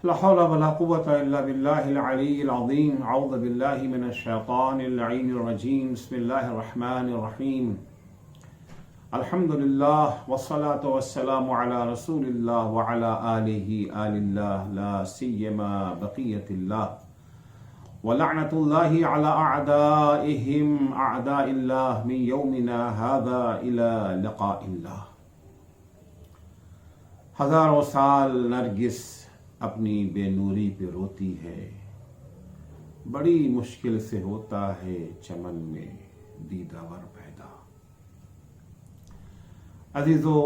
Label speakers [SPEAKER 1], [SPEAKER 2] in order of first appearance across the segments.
[SPEAKER 1] لا حول ولا قوة إلا بالله العلي العظيم. أعوذ بالله من الشيطان اللعين الرجيم. بسم الله الرحمن الرحيم. الحمد لله والصلاة والسلام على رسول الله وعلى آله آل الله لا سيما بقية الله ولعنة الله على أعدائهم أعداء الله من يومنا هذا إلى لقاء الله. ہزاروں سال نرگس اپنی بے نوری پہ روتی ہے، بڑی مشکل سے ہوتا ہے چمن میں دیداور پیدا. عزیزو،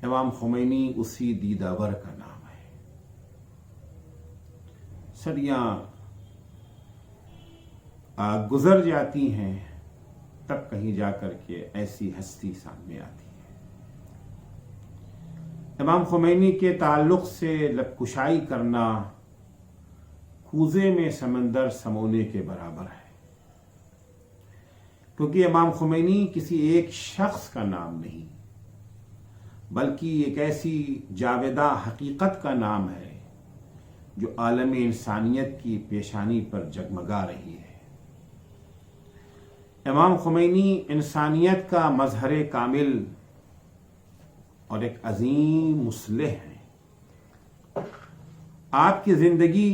[SPEAKER 1] امام خمینی اسی دیداور کا نام ہے. صدیاں گزر جاتی ہیں تب کہیں جا کر کے ایسی ہستی سامنے آتی ہے. امام خمینی کے تعلق سے لب کشائی کرنا کوزے میں سمندر سمونے کے برابر ہے، کیونکہ امام خمینی کسی ایک شخص کا نام نہیں بلکہ ایک ایسی جاویدہ حقیقت کا نام ہے جو عالم انسانیت کی پیشانی پر جگمگا رہی ہے. امام خمینی انسانیت کا مظہر کامل اور ایک عظیم مصلح ہے. آپ کی زندگی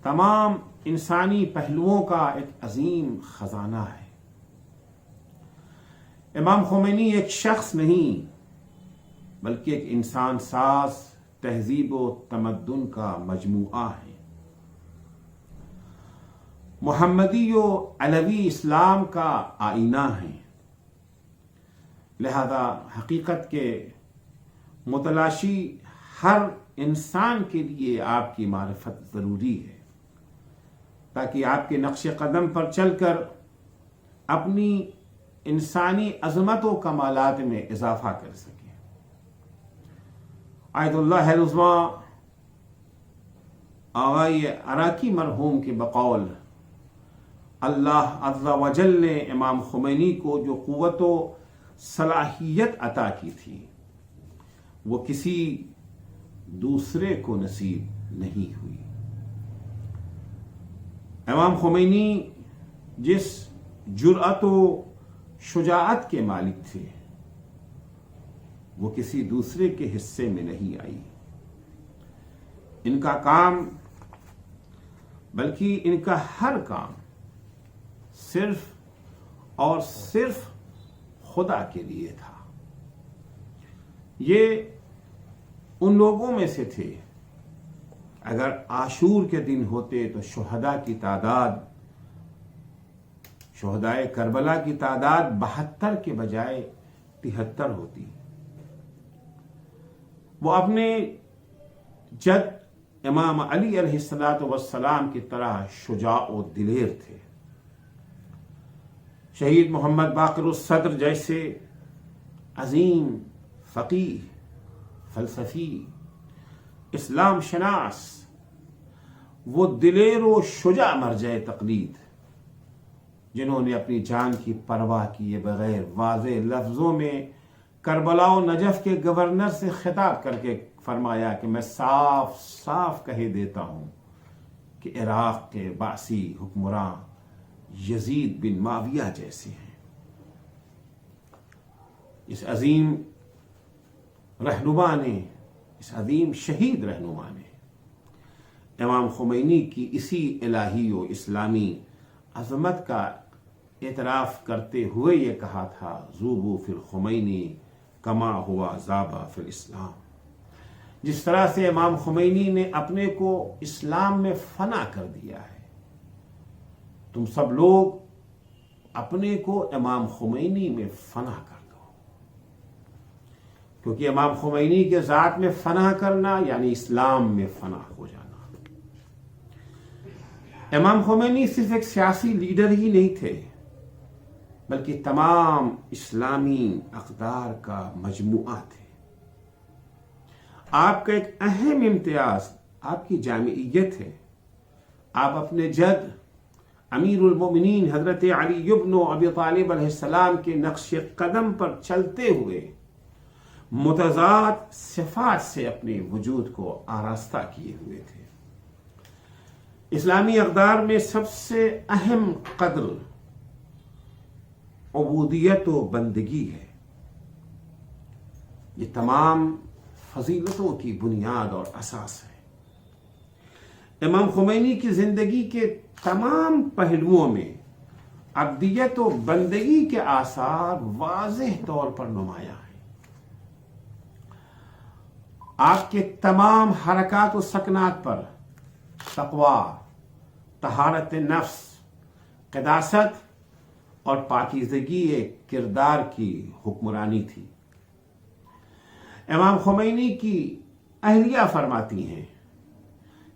[SPEAKER 1] تمام انسانی پہلوؤں کا ایک عظیم خزانہ ہے. امام خمینی ایک شخص نہیں بلکہ ایک انسان ساز تہذیب و تمدن کا مجموعہ ہے. محمدی و علوی اسلام کا آئینہ ہے. لہذا حقیقت کے متلاشی ہر انسان کے لیے آپ کی معرفت ضروری ہے تاکہ آپ کے نقش قدم پر چل کر اپنی انسانی عظمت و کمالات میں اضافہ کر سکے. آیت اللہ العظمیٰ آغائی عراقی مرحوم کے بقول اللہ عز و جل نے امام خمینی کو جو قوت و صلاحیت عطا کی تھی وہ کسی دوسرے کو نصیب نہیں ہوئی. امام خمینی جس جرأت و شجاعت کے مالک تھے وہ کسی دوسرے کے حصے میں نہیں آئی. ان کا کام بلکہ ان کا ہر کام صرف اور صرف خدا کے لیے تھا. یہ ان لوگوں میں سے تھے اگر عاشور کے دن ہوتے تو شہداء کی تعداد، شہدائے کربلا کی تعداد 72 کے بجائے 73 ہوتی. وہ اپنے جد امام علی علیہ السلام کی طرح شجاع و دلیر تھے. شہید محمد باقر الصدر جیسے عظیم فقیہ، فلسفی، اسلام شناس، وہ دلیر و شجاع مرجع تقلید جنہوں نے اپنی جان کی پرواہ کیے بغیر واضح لفظوں میں کربلا و نجف کے گورنر سے خطاب کر کے فرمایا کہ میں صاف صاف کہہ دیتا ہوں کہ عراق کے باسی حکمراں یزید بن معاویہ جیسے ہیں. اس عظیم رہنما نے، اس عظیم شہید رہنما نے امام خمینی کی اسی الہی و اسلامی عظمت کا اعتراف کرتے ہوئے یہ کہا تھا ذوبوا فی الخمینی کما ہوا ذابا فی الاسلام. جس طرح سے امام خمینی نے اپنے کو اسلام میں فنا کر دیا ہے، تم سب لوگ اپنے کو امام خمینی میں فنا کر دو، کیونکہ امام خمینی کے ذات میں فنا کرنا یعنی اسلام میں فنا ہو جانا. امام خمینی صرف ایک سیاسی لیڈر ہی نہیں تھے بلکہ تمام اسلامی اقدار کا مجموعہ تھے. آپ کا ایک اہم امتیاز آپ کی جامعیت ہے. آپ اپنے جد امیر المومنین حضرت علی بن ابی طالب علیہ السلام کے نقش قدم پر چلتے ہوئے متضاد صفات سے اپنے وجود کو آراستہ کیے ہوئے تھے۔ اسلامی اقدار میں سب سے اہم قدر عبودیت و بندگی ہے۔ یہ تمام فضیلتوں کی بنیاد اور اساس ہے۔ امام خمینی کی زندگی کے تمام پہلوؤں میں عبدیت و بندگی کے آثار واضح طور پر نمایاں ہیں۔ آپ کے تمام حرکات و سکنات پر تقویٰ، طہارت نفس، قداست اور پاکیزگی کردار کی حکمرانی تھی۔ امام خمینی کی اہلیہ فرماتی ہیں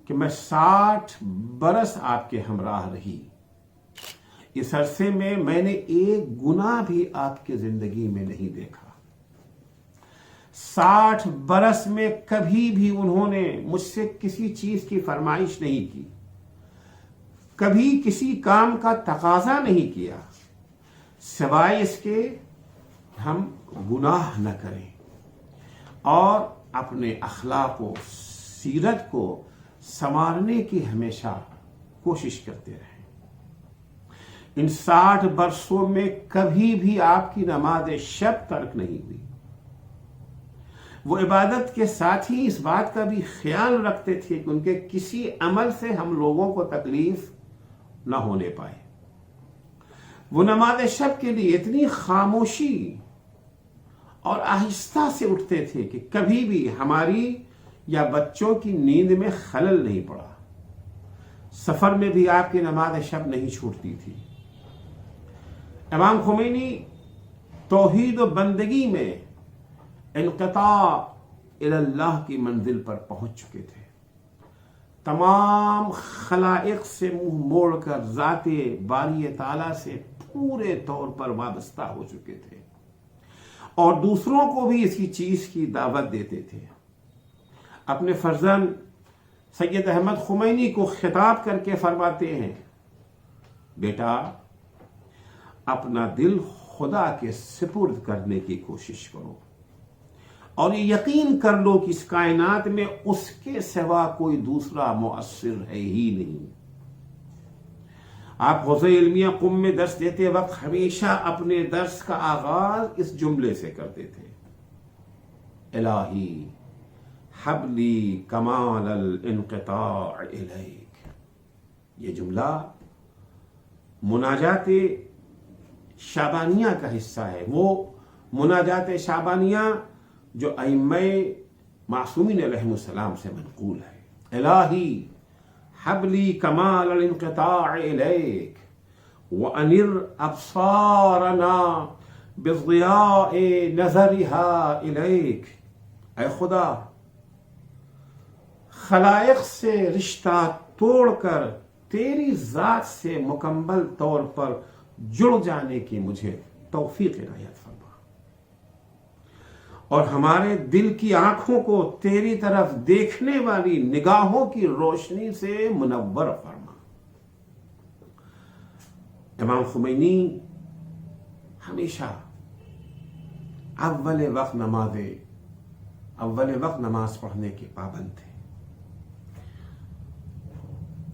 [SPEAKER 1] کہ میں 60 برس آپ کے ہمراہ رہی، اس عرصے میں نے ایک گناہ بھی آپ کی زندگی میں نہیں دیکھا۔ 60 برس میں کبھی بھی انہوں نے مجھ سے کسی چیز کی فرمائش نہیں کی، کبھی کسی کام کا تقاضا نہیں کیا سوائے اس کے ہم گناہ نہ کریں اور اپنے اخلاق و سیرت کو سنوارنے کی ہمیشہ کوشش کرتے رہیں۔ ان 60 برسوں میں کبھی بھی آپ کی نماز شب ترک نہیں ہوئی۔ وہ عبادت کے ساتھ ہی اس بات کا بھی خیال رکھتے تھے کہ ان کے کسی عمل سے ہم لوگوں کو تکلیف نہ ہونے پائے۔ وہ نماز شب کے لیے اتنی خاموشی اور آہستہ سے اٹھتے تھے کہ کبھی بھی ہماری یا بچوں کی نیند میں خلل نہیں پڑا۔ سفر میں بھی آپ کی نماز شب نہیں چھوٹتی تھی۔ امام خمینی توحید و بندگی میں انقطاع الی اللہ کی منزل پر پہنچ چکے تھے۔ تمام خلائق سے منہ موڑ کر ذات باری تعالیٰ سے پورے طور پر وابستہ ہو چکے تھے اور دوسروں کو بھی اسی چیز کی دعوت دیتے تھے۔ اپنے فرزند سید احمد خمینی کو خطاب کر کے فرماتے ہیں، بیٹا اپنا دل خدا کے سپرد کرنے کی کوشش کرو اور یہ یقین کر لو کہ اس کائنات میں اس کے سوا کوئی دوسرا مؤثر ہے ہی نہیں۔ آپ حوزہ علمیہ قم میں درس دیتے وقت ہمیشہ اپنے درس کا آغاز اس جملے سے کرتے تھے، الہی حبلی کمال الانقطاع الیک۔ یہ جملہ مناجات شعبانیہ کا حصہ ہے، وہ مناجات شعبانیہ جو ائمہ معصومین علیہم السلام سے منقول ہے۔ الہی حبلی کمال الانقطاع الیک وانر ابصارنا بضیاء نظرها الیک۔ اے خدا خلائق سے رشتہ توڑ کر تیری ذات سے مکمل طور پر جڑ جانے کی مجھے توفیق عنایت فرما اور ہمارے دل کی آنکھوں کو تیری طرف دیکھنے والی نگاہوں کی روشنی سے منور فرما۔ امام خمینی ہمیشہ اول وقت نماز پڑھنے کے پابند تھے۔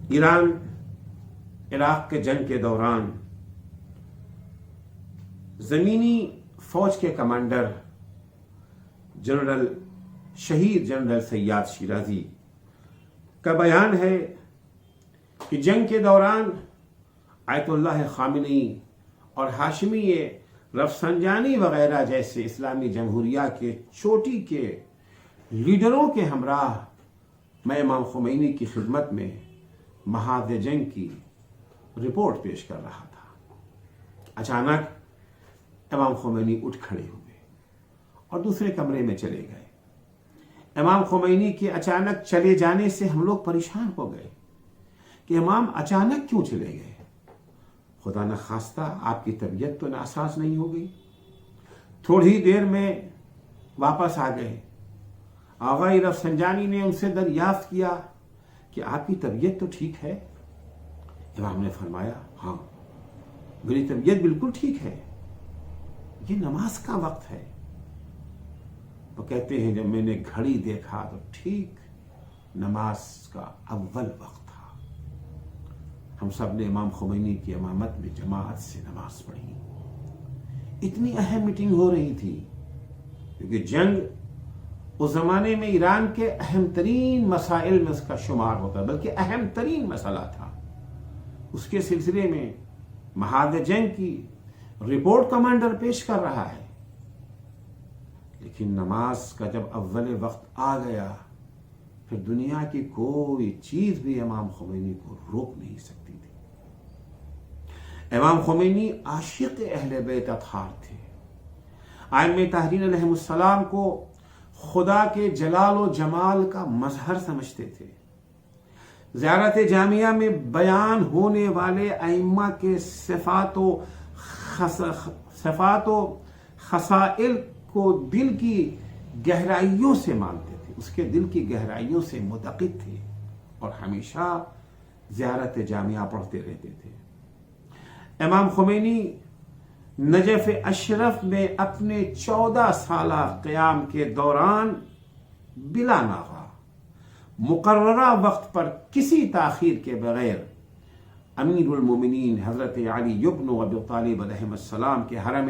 [SPEAKER 1] ایران عراق کے جنگ کے دوران زمینی فوج کے کمانڈر شہید جنرل سیاد شیرازی کا بیان ہے کہ جنگ کے دوران آیت اللہ خامنئی اور ہاشمی رفسنجانی وغیرہ جیسے اسلامی جمہوریہ کے چوٹی کے لیڈروں کے ہمراہ میں امام خمینی کی خدمت میں محاذ جنگ کی رپورٹ پیش کر رہا تھا۔ اچانک امام خمینی اٹھ کھڑے ہوئے اور دوسرے کمرے میں چلے گئے۔ امام خمینی کے اچانک چلے جانے سے ہم لوگ پریشان ہو گئے کہ امام اچانک کیوں چلے گئے؟ خدا نخواستہ آپ کی طبیعت تو ناساز نہیں ہو گئی؟ تھوڑی دیر میں واپس آ گئے۔ آغا رفسنجانی نے ان سے دریافت کیا کہ آپ کی طبیعت تو ٹھیک ہے؟ امام نے فرمایا، ہاں میری طبیعت بالکل ٹھیک ہے، یہ نماز کا وقت ہے۔ وہ کہتے ہیں جب میں نے گھڑی دیکھا تو ٹھیک نماز کا اول وقت تھا. ہم سب نے امام خمینی کی امامت میں جماعت سے نماز پڑھی. اتنی اہم میٹنگ ہو رہی تھی کیونکہ جنگ اس زمانے میں ایران کے اہم ترین مسائل میں اس کا شمار ہوتا، بلکہ اہم ترین مسئلہ تھا. اس کے سلسلے میں محاذ جنگ کی رپورٹ کمانڈر پیش کر رہا ہے. لیکن نماز کا جب اول وقت آ گیا پھر دنیا کی کوئی چیز بھی امام خمینی کو روک نہیں سکتی تھی. امام خمینی عاشق اہل بیت اطہار تھے. ائمہ طاہرین علیہم السلام کو خدا کے جلال و جمال کا مظہر سمجھتے تھے. زیارت جامعہ میں بیان ہونے والے ائمہ کے صفات و خصائل کو دل کی گہرائیوں سے مانتے تھے، اس کے دل کی گہرائیوں سے متعقد تھے اور ہمیشہ زیارت جامعہ پڑھتے رہتے تھے. امام خمینی نجف اشرف میں اپنے 14 سالہ قیام کے دوران بلا ناغہ مقررہ وقت پر کسی تاخیر کے بغیر امیر المومنین حضرت علی ابن ابی طالب علیہ السلام کے حرم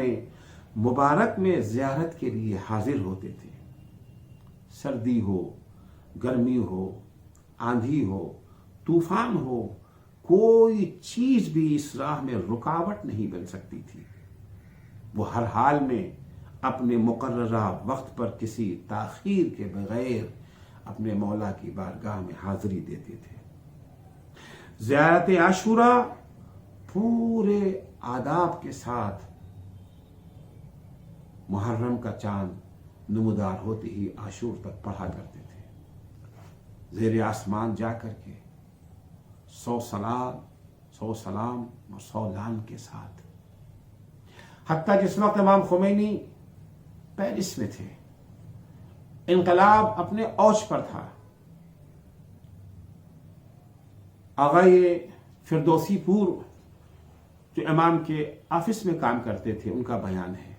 [SPEAKER 1] مبارک میں زیارت کے لیے حاضر ہوتے تھے. سردی ہو، گرمی ہو، آندھی ہو، طوفان ہو، کوئی چیز بھی اس راہ میں رکاوٹ نہیں بن سکتی تھی. وہ ہر حال میں اپنے مقررہ وقت پر کسی تاخیر کے بغیر اپنے مولا کی بارگاہ میں حاضری دیتے تھے. زیارت عاشوراء پورے آداب کے ساتھ محرم کا چاند نمودار ہوتے ہی عاشور تک پڑھا کرتے تھے. زیر آسمان جا کر کے 100 سلام اور 100 لعن کے ساتھ. حتیٰ جس وقت امام خمینی پیرس میں تھے، انقلاب اپنے اوج پر تھا، آغائے فردوسی پور جو امام کے آفس میں کام کرتے تھے ان کا بیان ہے.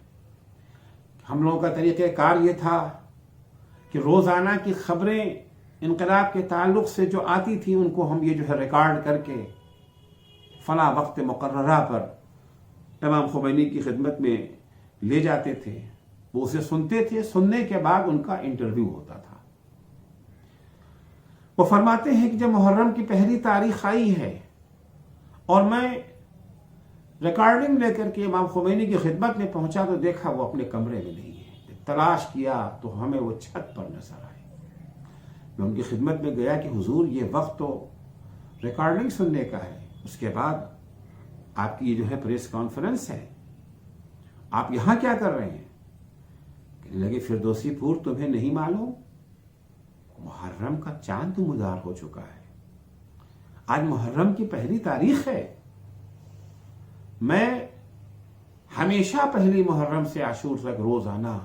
[SPEAKER 1] ہم لوگوں کا طریقہ کار یہ تھا کہ روزانہ کی خبریں انقلاب کے تعلق سے جو آتی تھی ان کو ہم یہ جو ہے ریکارڈ کر کے فلاں وقت مقررہ پر امام خمینی کی خدمت میں لے جاتے تھے. وہ اسے سنتے تھے، سننے کے بعد ان کا انٹرویو ہوتا تھا. وہ فرماتے ہیں کہ جب محرم کی پہلی تاریخ آئی ہے اور میں ریکارڈنگ لے کر کے امام خمینی کی خدمت میں پہنچا تو دیکھا وہ اپنے کمرے میں نہیں ہے. تلاش کیا تو ہمیں وہ چھت پر نظر آئے. میں ان کی خدمت میں گیا کہ حضور یہ وقت تو ریکارڈنگ سننے کا ہے، اس کے بعد آپ کی یہ جو ہے پریس کانفرنس ہے، آپ یہاں کیا کر رہے ہیں؟ کہنے لگے فردوسی پور تمہیں نہیں معلوم محرم کا چاند نمودار ہو چکا ہے، آج محرم کی پہلی تاریخ ہے. میں ہمیشہ پہلی محرم سے عاشور تک روزانہ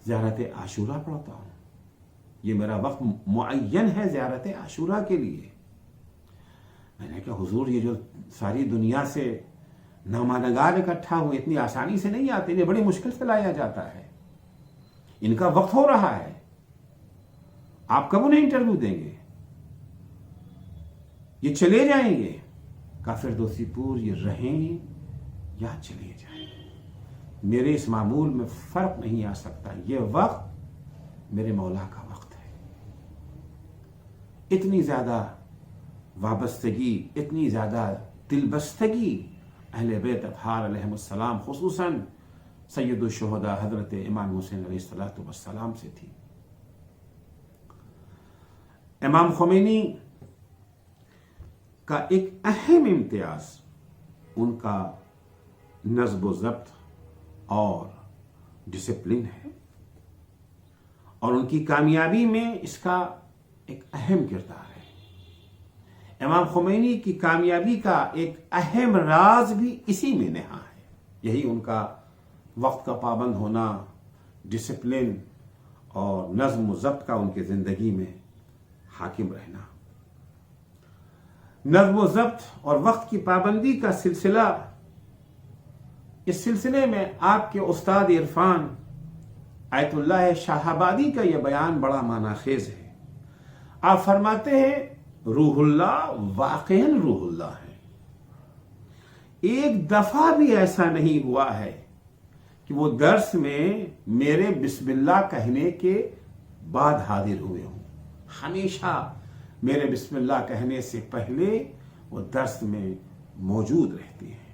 [SPEAKER 1] زیارت عاشوراء پڑھتا ہوں. یہ میرا وقت معین ہے زیارت عاشوراء کے لیے. میں نے کہا حضور یہ جو ساری دنیا سے نامہ اکٹھا ہوئے اتنی آسانی سے نہیں آتے، انہیں بڑی مشکل سے لایا جاتا ہے، ان کا وقت ہو رہا ہے، آپ کب انہیں انٹرویو دیں گے؟ یہ چلے جائیں گے. فردوسی پور یہ رہیں یا چلے جائیں، میرے اس معمول میں فرق نہیں آ سکتا، یہ وقت میرے مولا کا وقت ہے. اتنی زیادہ وابستگی، اتنی زیادہ دلبستگی اہل بیت اطہار علیہ السلام خصوصاً سید الشہداء حضرت امام حسین علیہ السلام سے تھی. امام خمینی کا ایک اہم امتیاز ان کا نظم و ضبط اور ڈسپلن ہے، اور ان کی کامیابی میں اس کا ایک اہم کردار ہے. امام خمینی کی کامیابی کا ایک اہم راز بھی اسی میں نہا ہے. یہی ان کا وقت کا پابند ہونا، ڈسپلن اور نظم و ضبط کا ان کی زندگی میں حاکم رہنا. نظم و ضبط اور وقت کی پابندی کا سلسلہ، اس سلسلے میں آپ کے استاد عرفان آیت اللہ شاہ آبادی کا یہ بیان بڑا معنی خیز ہے. آپ فرماتے ہیں روح اللہ واقعاً روح اللہ ہے. ایک دفعہ بھی ایسا نہیں ہوا ہے کہ وہ درس میں میرے بسم اللہ کہنے کے بعد حاضر ہوئے ہوں. ہمیشہ میرے بسم اللہ کہنے سے پہلے وہ درس میں موجود رہتے ہیں.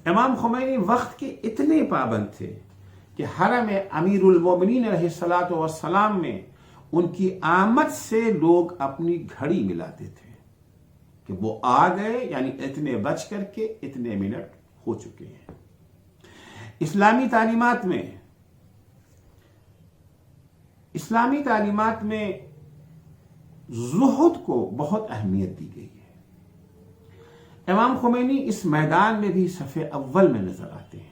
[SPEAKER 1] امام خمینی وقت کے اتنے پابند تھے کہ حرم امیر المومنین علیہ الصلوۃ والسلام میں ان کی آمد سے لوگ اپنی گھڑی ملاتے تھے کہ وہ آ گئے، یعنی اتنے بج کر کے اتنے منٹ ہو چکے ہیں. اسلامی تعلیمات میں زہد کو بہت اہمیت دی گئی ہے. امام خمینی اس میدان میں بھی صف اول میں نظر آتے ہیں.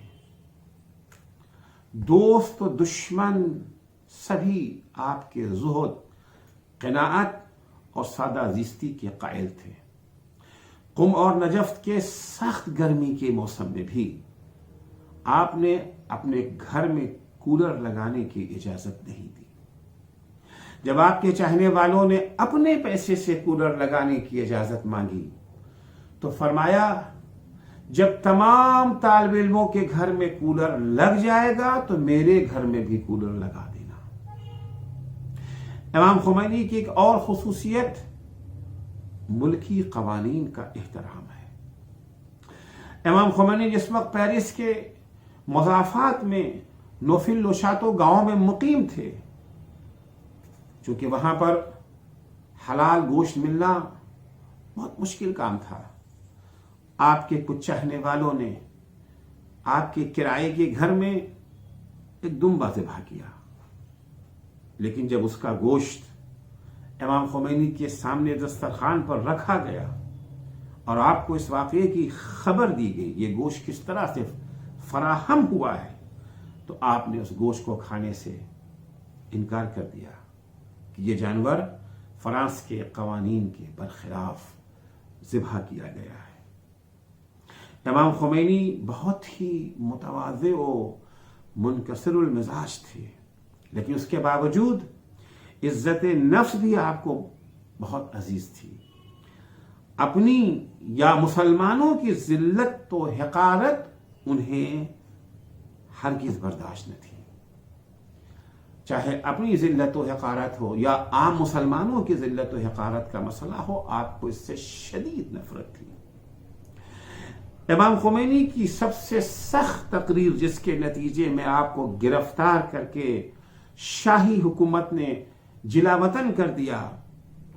[SPEAKER 1] دوست و دشمن سبھی آپ کے زہد، قناعت اور سادہ زیستی کے قائل تھے. قم اور نجف کے سخت گرمی کے موسم میں بھی آپ نے اپنے گھر میں کولر لگانے کی اجازت نہیں دی. جب آپ کے چاہنے والوں نے اپنے پیسے سے کولر لگانے کی اجازت مانگی تو فرمایا جب تمام طالب علموں کے گھر میں کولر لگ جائے گا تو میرے گھر میں بھی کولر لگا دینا. امام خمینی کی ایک اور خصوصیت ملکی قوانین کا احترام ہے. امام خمینی جس وقت پیرس کے مضافات میں نوفل لوشاتو گاؤں میں مقیم تھے، چونکہ وہاں پر حلال گوشت ملنا بہت مشکل کام تھا، آپ کے کچھ چاہنے والوں نے آپ کے کرائے کے گھر میں ایک دمبا ذبح کیا. لیکن جب اس کا گوشت امام خمینی کے سامنے دسترخوان پر رکھا گیا اور آپ کو اس واقعے کی خبر دی گئی یہ گوشت کس طرح سے فراہم ہوا ہے، تو آپ نے اس گوشت کو کھانے سے انکار کر دیا کہ یہ جانور فرانس کے قوانین کے برخلاف ذبح کیا گیا ہے. امام خمینی بہت ہی متواضع و منکسر المزاج تھے، لیکن اس کے باوجود عزت نفس بھی آپ کو بہت عزیز تھی. اپنی یا مسلمانوں کی ذلت و حقارت انہیں ہرگز برداشت نہ تھی. چاہے اپنی ذلت و حقارت ہو یا عام مسلمانوں کی ذلت و حقارت کا مسئلہ ہو، آپ کو اس سے شدید نفرت تھی. امام خمینی کی سب سے سخت تقریر جس کے نتیجے میں آپ کو گرفتار کر کے شاہی حکومت نے جلا وطن کر دیا،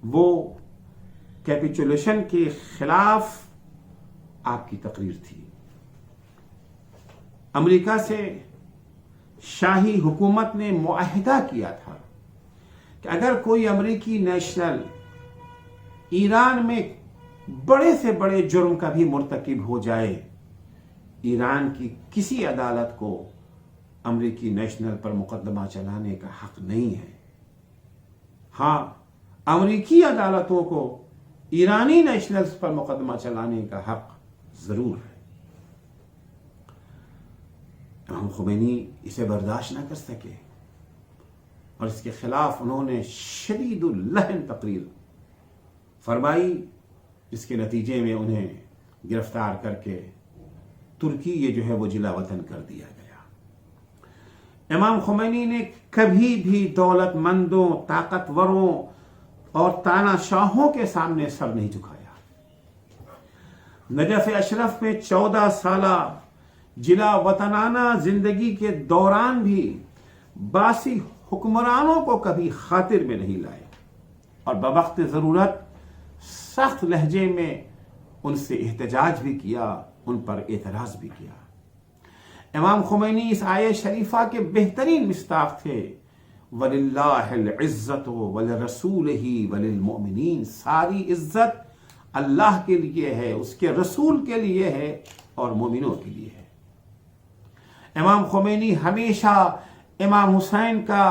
[SPEAKER 1] وہ کیپیچولیشن کے خلاف آپ کی تقریر تھی. امریکہ سے شاہی حکومت نے معاہدہ کیا تھا کہ اگر کوئی امریکی نیشنل ایران میں بڑے سے بڑے جرم کا بھی مرتکب ہو جائے، ایران کی کسی عدالت کو امریکی نیشنل پر مقدمہ چلانے کا حق نہیں ہے. ہاں، امریکی عدالتوں کو ایرانی نیشنلز پر مقدمہ چلانے کا حق ضرور ہے. امام خمینی اسے برداشت نہ کر سکے اور اس کے خلاف انہوں نے شدید اللحن تقریر فرمائی، جس کے نتیجے میں انہیں گرفتار کر کے ترکی یہ جو ہے وہ جلا وطن کر دیا گیا. امام خمینی نے کبھی بھی دولت مندوں، طاقتوروں اور تانا شاہوں کے سامنے سر نہیں جھکایا. نجف اشرف میں 14 سالہ جلا وطنانہ زندگی کے دوران بھی باسی حکمرانوں کو کبھی خاطر میں نہیں لائے اور بوقت ضرورت سخت لہجے میں ان سے احتجاج بھی کیا، ان پر اعتراض بھی کیا. امام خمینی اس آیہ شریفہ کے بہترین مصداق تھے، وَلِلَّهِ الْعِزَّةُ وَلِرَسُولِهِ وَلِلْمُؤْمِنِينَ. ساری عزت اللہ کے لیے ہے، اس کے رسول کے لیے ہے اور مومنوں کے لیے ہے. امام خمینی ہمیشہ امام حسین کا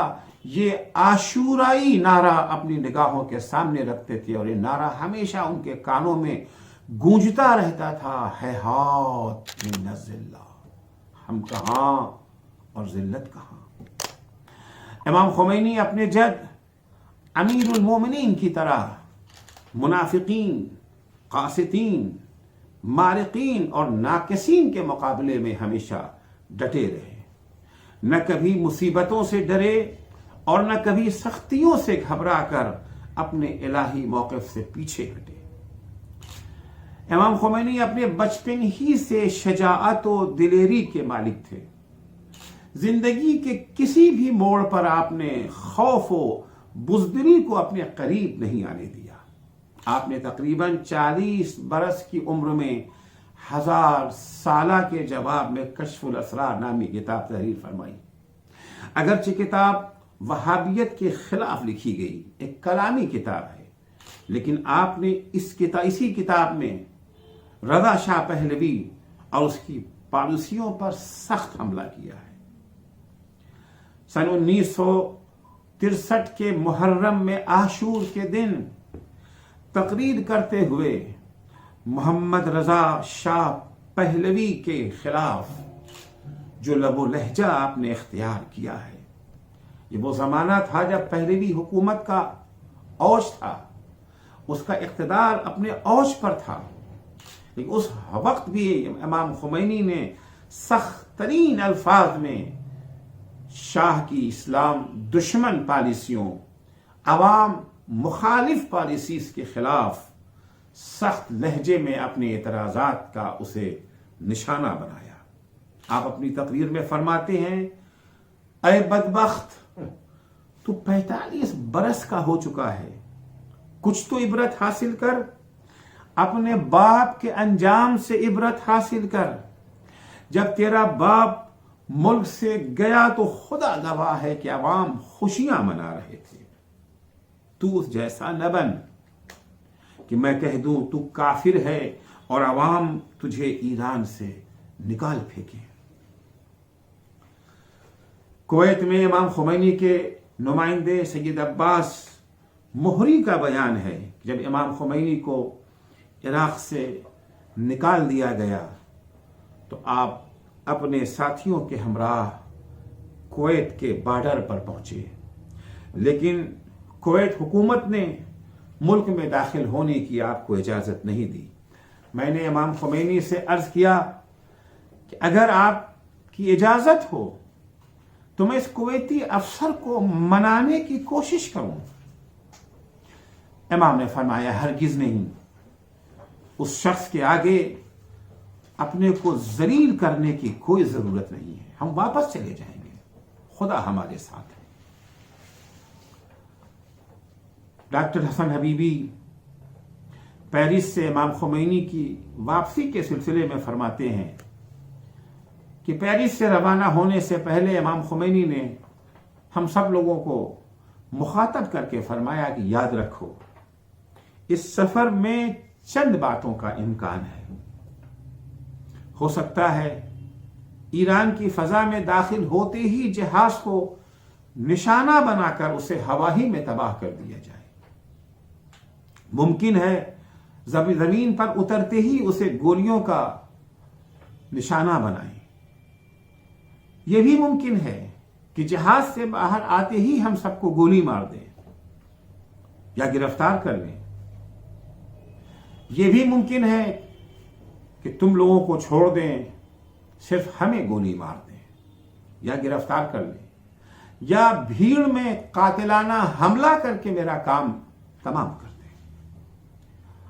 [SPEAKER 1] یہ عاشورائی نعرہ اپنی نگاہوں کے سامنے رکھتے تھے اور یہ نعرہ ہمیشہ ان کے کانوں میں گونجتا رہتا تھا، ہیہات من الذلہ، ہم کہاں اور ذلت کہاں. امام خمینی اپنے جد امیر المومنین کی طرح منافقین، قاسطین، مارقین اور ناقصین کے مقابلے میں ہمیشہ ڈٹے رہے، نہ کبھی مصیبتوں سے ڈرے اور نہ کبھی سختیوں سے گھبرا کر اپنے الہی موقف سے پیچھے ہٹے۔ امام خمینی اپنے بچپن ہی سے شجاعت و دلیری کے مالک تھے۔ زندگی کے کسی بھی موڑ پر آپ نے خوف و بزدلی کو اپنے قریب نہیں آنے دیا۔ آپ نے تقریباً 40 برس کی عمر میں 1000 سالہ کے جواب میں کشف الاسرار نامی کتاب تحریر فرمائی۔ اگرچہ کتاب وہابیت کے خلاف لکھی گئی، ایک کلامی کتاب ہے، لیکن آپ نے اسی کتاب میں رضا شاہ پہلوی اور اس کی پالیسیوں پر سخت حملہ کیا ہے۔ سن 1963 کے محرم میں عاشور کے دن تقریر کرتے ہوئے محمد رضا شاہ پہلوی کے خلاف جو لب و لہجہ آپ نے اختیار کیا ہے، یہ وہ زمانہ تھا جب پہلوی حکومت کا اوج تھا، اس کا اقتدار اپنے اوج پر تھا، لیکن اس وقت بھی امام خمینی نے سخت ترین الفاظ میں شاہ کی اسلام دشمن پالیسیوں، عوام مخالف پالیسیز کے خلاف سخت لہجے میں اپنے اعتراضات کا اسے نشانہ بنایا۔ آپ اپنی تقریر میں فرماتے ہیں، اے بدبخت، تو 45 برس کا ہو چکا ہے، کچھ تو عبرت حاصل کر، اپنے باپ کے انجام سے عبرت حاصل کر۔ جب تیرا باپ ملک سے گیا تو خدا گواہ ہے کہ عوام خوشیاں منا رہے تھے، تو اس جیسا نہ بن کہ میں کہہ دوں تو کافر ہے اور عوام تجھے ایران سے نکال پھینکے۔ کویت میں امام خمینی کے نمائندے سید عباس مہری کا بیان ہے کہ جب امام خمینی کو عراق سے نکال دیا گیا تو آپ اپنے ساتھیوں کے ہمراہ کویت کے بارڈر پر پہنچے، لیکن کویت حکومت نے ملک میں داخل ہونے کی آپ کو اجازت نہیں دی۔ میں نے امام خمینی سے عرض کیا کہ اگر آپ کی اجازت ہو تو میں اس کویتی افسر کو منانے کی کوشش کروں۔ امام نے فرمایا، ہرگز نہیں، اس شخص کے آگے اپنے کو ذلیل کرنے کی کوئی ضرورت نہیں ہے، ہم واپس چلے جائیں گے، خدا ہمارے ساتھ ہے۔ ڈاکٹر حسن حبیبی پیرس سے امام خمینی کی واپسی کے سلسلے میں فرماتے ہیں کہ پیرس سے روانہ ہونے سے پہلے امام خمینی نے ہم سب لوگوں کو مخاطب کر کے فرمایا کہ یاد رکھو، اس سفر میں چند باتوں کا امکان ہے۔ ہو سکتا ہے ایران کی فضا میں داخل ہوتے ہی جہاز کو نشانہ بنا کر اسے ہوا ہی میں تباہ کر دیا جائے، ممکن ہے زمین پر اترتے ہی اسے گولیوں کا نشانہ بنائیں، یہ بھی ممکن ہے کہ جہاز سے باہر آتے ہی ہم سب کو گولی مار دیں یا گرفتار کر لیں، یہ بھی ممکن ہے کہ تم لوگوں کو چھوڑ دیں، صرف ہمیں گولی مار دیں یا گرفتار کر لیں، یا بھیڑ میں قاتلانہ حملہ کر کے میرا کام تمام کر دیں۔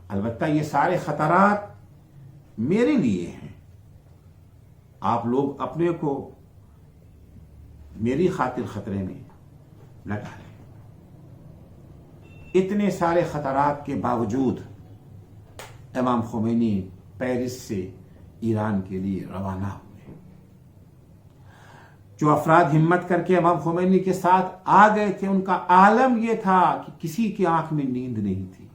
[SPEAKER 1] البتہ یہ سارے خطرات میرے لیے ہیں، آپ لوگ اپنے کو میری خاطر خطرے میں نہ ڈالیں۔ اتنے سارے خطرات کے باوجود امام خمینی پیرس سے ایران کے لیے روانہ ہوئے۔ جو افراد ہمت کر کے امام خمینی کے ساتھ آ گئے تھے، ان کا عالم یہ تھا کہ کسی کی آنکھ میں نیند نہیں تھی،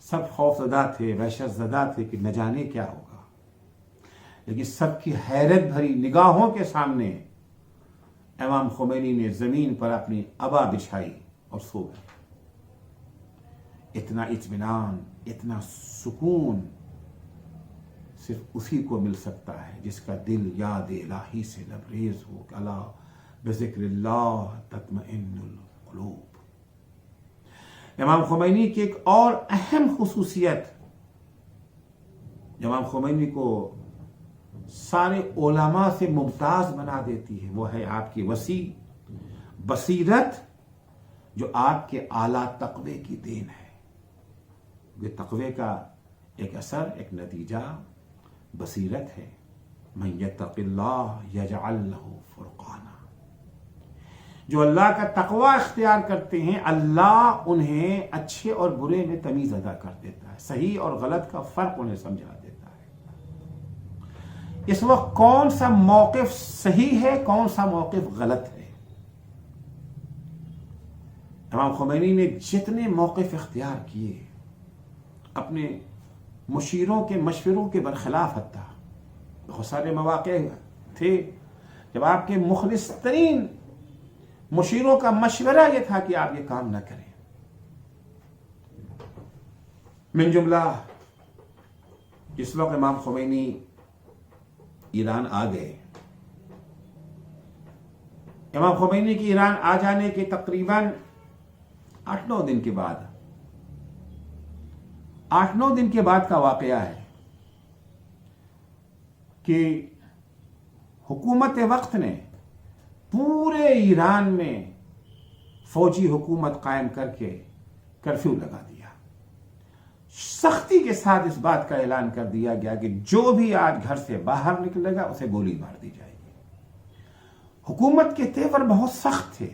[SPEAKER 1] سب خوف زدہ تھے، وحشت زدہ تھے کہ نہ جانے کیا ہوگا، لیکن سب کی حیرت بھری نگاہوں کے سامنے امام خمینی نے زمین پر اپنی عبا بچھائی اور سو گئے۔ اتنا اطمینان، اتنا سکون صرف اسی کو مل سکتا ہے جس کا دل یاد الہی سے لبریز ہو کہ اللہ بذکر اللہ تطمئن القلوب۔ امام خمینی کی ایک اور اہم خصوصیت امام خمینی کو سارے علماء سے ممتاز بنا دیتی ہے، وہ ہے آپ کی وسیع بصیرت، جو آپ کے اعلیٰ تقوی کی دین ہے۔ یہ تقوی کا ایک اثر، ایک نتیجہ بصیرت ہے۔ من یتق اللہ یجعل لہ فرقانا، جو اللہ کا تقوی اختیار کرتے ہیں اللہ انہیں اچھے اور برے میں تمیز ادا کر دیتا ہے، صحیح اور غلط کا فرق انہیں سمجھا دیتا ہے۔ اس وقت کون سا موقف صحیح ہے، کون سا موقف غلط ہے، امام خمینی نے جتنے موقف اختیار کیے اپنے مشیروں کے مشوروں کے برخلاف، حتیٰ بہت سارے مواقع تھے جب آپ کے مخلص ترین مشیروں کا مشورہ یہ تھا کہ آپ یہ کام نہ کریں۔ من جملہ اس وقت امام خمینی ایران آ گئے۔ امام خمینی کی ایران آ جانے کے تقریباً 8-9 دن کے بعد 8-9 دن کے بعد کا واقعہ ہے کہ حکومت وقت نے پورے ایران میں فوجی حکومت قائم کر کے کرفیو لگا دیا۔ سختی کے ساتھ اس بات کا اعلان کر دیا گیا کہ جو بھی آج گھر سے باہر نکلے گا اسے گولی مار دی جائے گی۔ حکومت کے تیور بہت سخت تھے۔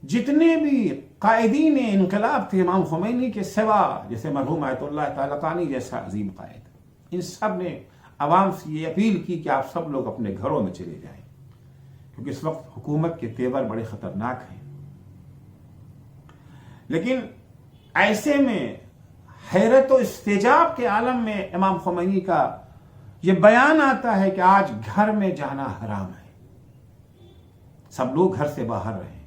[SPEAKER 1] جتنے بھی قائدین انقلاب تھے امام خمینی کے سوا، جیسے مرحوم آیت اللہ طالقانی جیسا عظیم قائد، ان سب نے عوام سے یہ اپیل کی کہ آپ سب لوگ اپنے گھروں میں چلے جائیں، کیونکہ اس وقت حکومت کے تیور بڑے خطرناک ہیں۔ لیکن ایسے میں حیرت و استعجاب کے عالم میں امام خمینی کا یہ بیان آتا ہے کہ آج گھر میں جانا حرام ہے، سب لوگ گھر سے باہر رہیں۔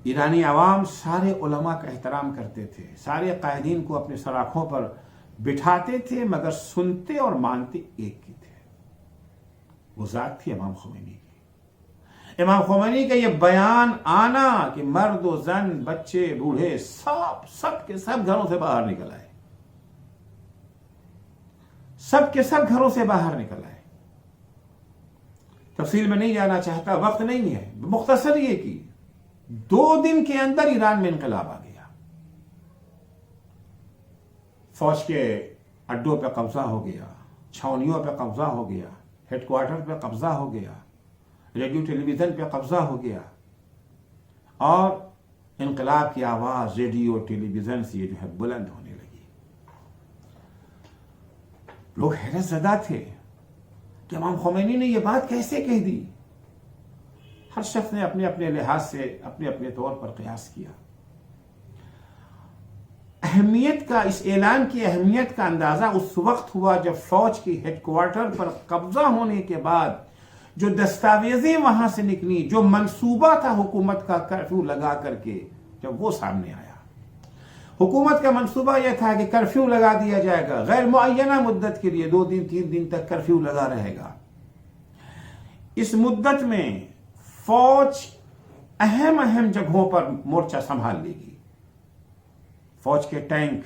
[SPEAKER 1] ایرانی عوام سارے علماء کا احترام کرتے تھے، سارے قائدین کو اپنے سراخوں پر بٹھاتے تھے، مگر سنتے اور مانتے ایک کی تھے، وہ ذات تھی امام خمینی کی۔ امام خمینی کا یہ بیان آنا کہ مرد و زن، بچے بوڑھے سب کے سب گھروں سے باہر نکل آئے، سب کے سب گھروں سے باہر نکل آئے۔ تفصیل میں نہیں جانا چاہتا، وقت نہیں ہے، مختصر یہ کی 2 دن کے اندر ایران میں انقلاب آ گیا۔ فوج کے اڈوں پہ قبضہ ہو گیا، چھاونیوں پہ قبضہ ہو گیا، ہیڈ کوارٹر پہ قبضہ ہو گیا، ریڈیو ٹیلی ویژن پہ قبضہ ہو گیا، اور انقلاب کی آواز ریڈیو ٹیلی ویژن سے جو ہے بلند ہونے لگی۔ لوگ حیرت زدہ تھے کہ امام خمینی نے یہ بات کیسے کہہ دی۔ ہر شخص نے اپنے اپنے لحاظ سے اپنے اپنے طور پر قیاس کیا۔ اہمیت کا، اس اعلان کی اہمیت کا اندازہ اس وقت ہوا جب فوج کی ہیڈ کوارٹر پر قبضہ ہونے کے بعد جو دستاویزیں وہاں سے نکلی، جو منصوبہ تھا حکومت کا کرفیو لگا کر کے، جب وہ سامنے آیا۔ حکومت کا منصوبہ یہ تھا کہ کرفیو لگا دیا جائے گا، غیر معینہ مدت کے لیے 2 دن 3 دن تک کرفیو لگا رہے گا۔ اس مدت میں فوج اہم جگہوں پر مورچہ سنبھال لے گی۔ فوج کے ٹینک،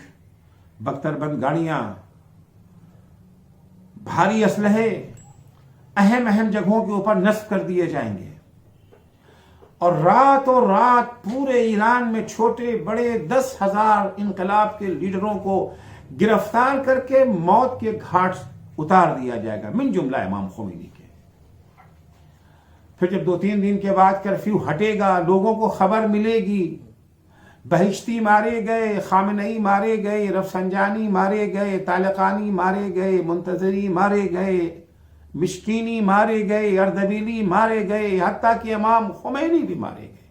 [SPEAKER 1] بختر بند گاڑیاں، بھاری اسلحے اہم جگہوں کے اوپر نصب کر دیے جائیں گے، اور رات پورے ایران میں چھوٹے بڑے 10,000 انقلاب کے لیڈروں کو گرفتار کر کے موت کے گھاٹ اتار دیا جائے گا، من جملہ امام خمینی کے۔ پھر جب 2-3 دن کے بعد کرفیو ہٹے گا، لوگوں کو خبر ملے گی، بہشتی مارے گئے، خامنئی مارے گئے، رفسنجانی مارے گئے، طالقانی مارے گئے، منتظری مارے گئے، مشکینی مارے گئے، اردبیلی مارے گئے، حتیٰ کہ امام خمینی بھی مارے گئے۔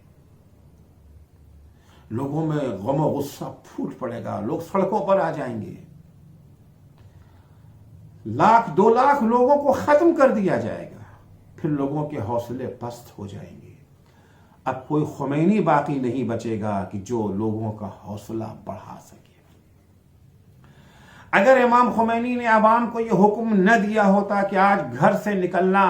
[SPEAKER 1] لوگوں میں غم و غصہ پھوٹ پڑے گا، لوگ سڑکوں پر آ جائیں گے، 1,00,000-2 لاکھ لوگوں کو ختم کر دیا جائے گا۔ پھر لوگوں کے حوصلے پست ہو جائیں گے، اب کوئی خمینی باقی نہیں بچے گا کہ جو لوگوں کا حوصلہ بڑھا سکے۔ اگر امام خمینی نے عوام کو یہ حکم نہ دیا ہوتا کہ آج گھر سے نکلنا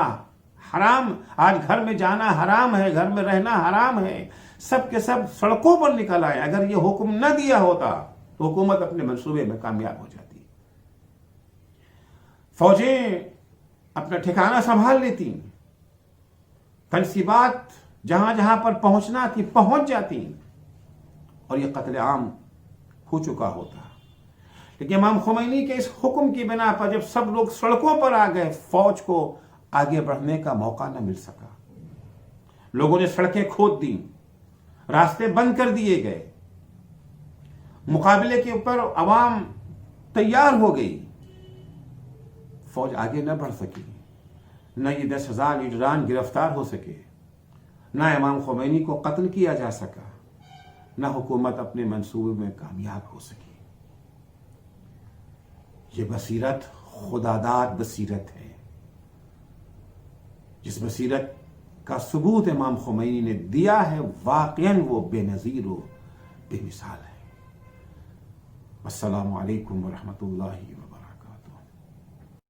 [SPEAKER 1] حرام، آج گھر میں جانا حرام ہے، گھر میں رہنا حرام ہے، سب کے سب سڑکوں پر نکل آئے. اگر یہ حکم نہ دیا ہوتا تو حکومت اپنے منصوبے میں کامیاب ہو جاتی، فوجیں اپنا ٹھکانہ سنبھال لیتی، تنصیبات جہاں جہاں پر پہنچنا تھی پہنچ جاتی، اور یہ قتل عام ہو چکا ہوتا. لیکن امام خمینی کے اس حکم کی بنا پر جب سب لوگ سڑکوں پر آ گئے، فوج کو آگے بڑھنے کا موقع نہ مل سکا. لوگوں نے سڑکیں کھود دیں، راستے بند کر دیے گئے، مقابلے کے اوپر عوام تیار ہو گئی، فوج آگے نہ بڑھ سکی، نہ یہ 10,000 لیڈران گرفتار ہو سکے، نہ امام خمینی کو قتل کیا جا سکا، نہ حکومت اپنے منصوبے میں کامیاب ہو سکی. یہ بصیرت خداداد بصیرت ہے، جس بصیرت کا ثبوت امام خمینی نے دیا ہے، واقعاً وہ بے نظیر و بے مثال ہے. السلام علیکم ورحمۃ اللہ وبرکاتہ.